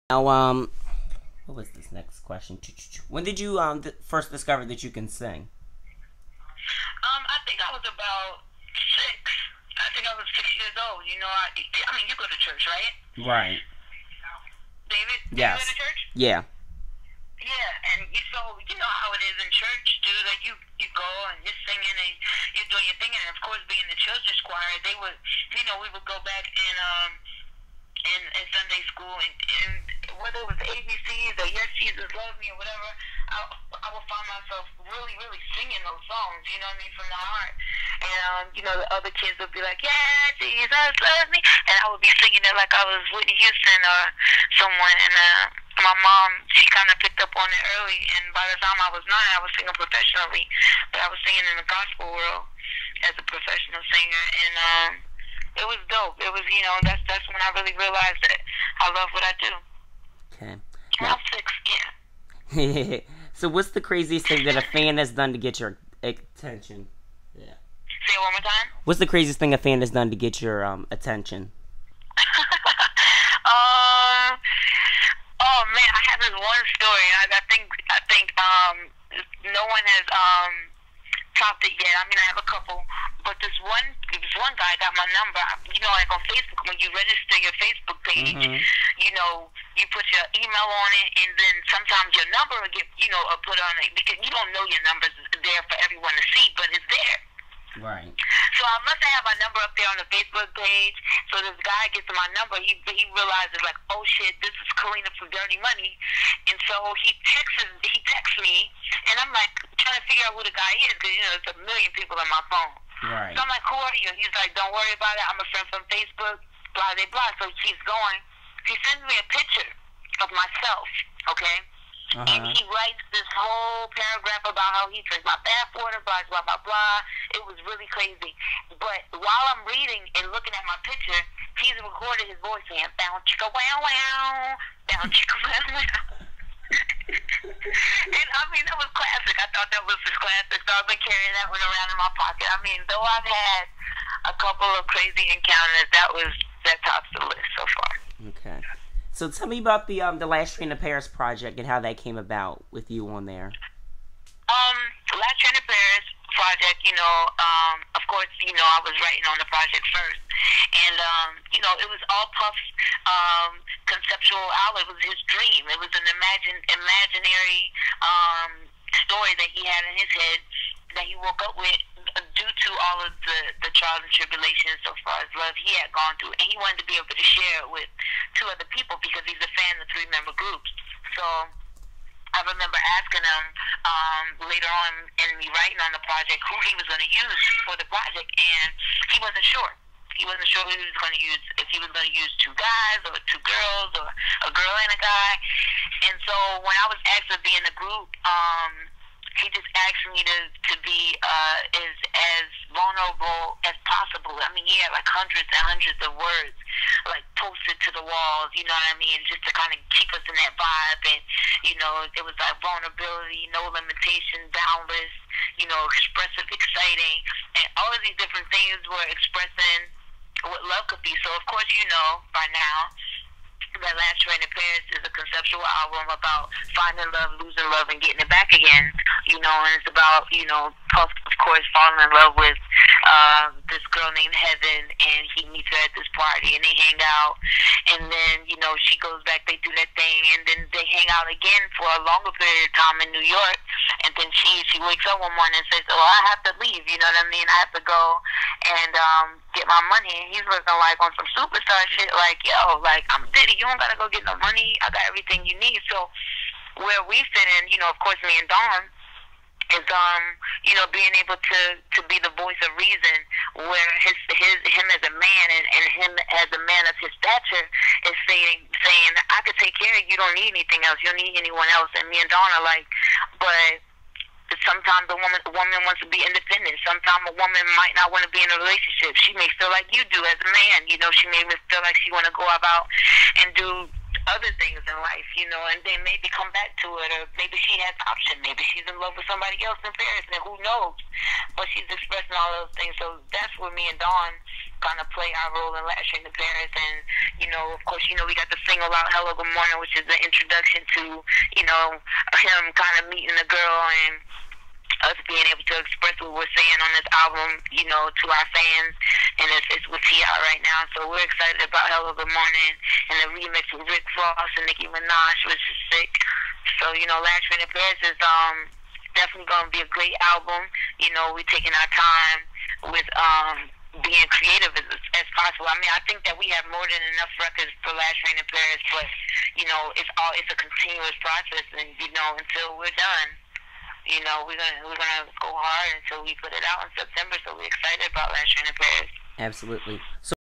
Now, what was this next question? When did you first discover that you can sing? I think I was about 6. I think I was 6 years old. I mean, you go to church, right? Right. David, do you go Yes. to church? Yeah. Yeah, and you know how it is in church, dude. Like you go and you're singing and you're doing your thing, and of course, being the children's choir, they would, we would go back in Sunday school, and whether it was ABCs or Yes Jesus Loves Me or whatever, I would find myself really, really singing those songs, you know what I mean, from the heart. And, the other kids would be like, yeah, Jesus loves me. And I would be singing it like I was Whitney Houston or someone. And my mom, she kind of picked up on it early. And by the time I was 9, I was singing professionally. But I was singing in the gospel world as a professional singer. And it was dope. It was, that's when I really realized that I love what I do. Okay. Now, Now, 6, yeah. so what's the craziest thing that a fan has done to get your attention? Yeah. Say it one more time. What's the craziest thing a fan has done to get your attention? um, oh man, I have this one story. I think no one has topped it yet. I mean, I have a couple, but this one guy got my number. Like on Facebook, when you register your Facebook page, Mm-hmm. You put your email on it, and then sometimes your number will get, put on it because you don't know your number's there for everyone to see, but it's there. Right. So I must have my number up there on the Facebook page. So this guy gets my number. He realizes like, oh shit, this is Kalenna from Dirty Money, and so he texts me, and I'm like trying to figure out who the guy is because there's a million people on my phone. Right. So I'm like, who are you? He's like, don't worry about it. I'm a friend from Facebook. Blah blah blah. So he keeps going. He sends me a picture of myself. Okay. And Uh-huh. he writes this whole paragraph about how he drinks my bathwater, blah, blah, blah, blah. It was really crazy. But while I'm reading and looking at my picture, he's recorded his voice saying, bow chicka wow wow, bow chicka wow wow. And I mean, that was classic. I thought that was just classic. So I've been carrying that one around in my pocket. I mean, though I've had a couple of crazy encounters, that tops the list so far. Okay. So tell me about the Last Train to Paris project and how that came about with you on there. Last Train to Paris project, of course, I was writing on the project first. And, it was all Puff's conceptual outlet. It was his dream. It was an imaginary story that he had in his head that he woke up with due to all of the trials and tribulations so far as love he had gone through. And he wanted to be able to share it with 2 other people because he's a fan of 3-member groups. So I remember asking him later on in me writing on the project who he was going to use for the project, and he wasn't sure. He wasn't sure who he was going to use, if he was going to use 2 guys or 2 girls or a girl and a guy. And so when I was asked to be in the group, he just asked me to be as vulnerable as possible. I mean, he had like hundreds and hundreds of words, like posted to the walls, you know what I mean, just to kind of keep us in that vibe. And, it was like vulnerability, no limitation, boundless, expressive, exciting. And all of these different things were expressing what love could be. So, of course, by now, that Last Train to Paris is a conceptual album about finding love, losing love, and getting it back again. And it's about, Puff, of course, falling in love with this girl named Heaven, and he meets her at this party, and they hang out. And then, she goes back, they do that thing, and then they hang out again for a longer period of time in New York. And then she wakes up one morning and says, oh, I have to leave, you know what I mean? I have to go and get my money. And he's looking like on some superstar shit, like, yo, like, I'm Diddy, you don't gotta go get no money. I got everything you need. So where we fit in, of course, me and Dawn, is being able to be the voice of reason, where him as a man and him as a man of his stature is saying I could take care of you, you don't need anything else, you don't need anyone else. And me and Dawn are like, but sometimes a woman wants to be independent. Sometimes a woman might not want to be in a relationship. She may feel like you do as a man. She may feel like she want to go about and do other things in life, and then maybe come back to it, or maybe she has option. Maybe she's in love with somebody else in Paris, and who knows? But she's expressing all those things. So that's where me and Dawn kind of play our role in Last Train to Paris. And, of course, we got the single out, Hello Good Morning, which is the introduction to, him kind of meeting the girl and us being able to express what we're saying on this album, to our fans. And it's with T.I. right now. So we're excited about Hello Good Morning and the remix with Rick Ross and Nicki Minaj, which is sick. So, Last Train to Paris is definitely going to be a great album. We're taking our time with being creative as possible. I mean, I think that we have more than enough records for Last Train to Paris, but, it's a continuous process. And, until we're done, we're gonna go hard until we put it out in September. So we're excited about Last Train to Paris. Absolutely. So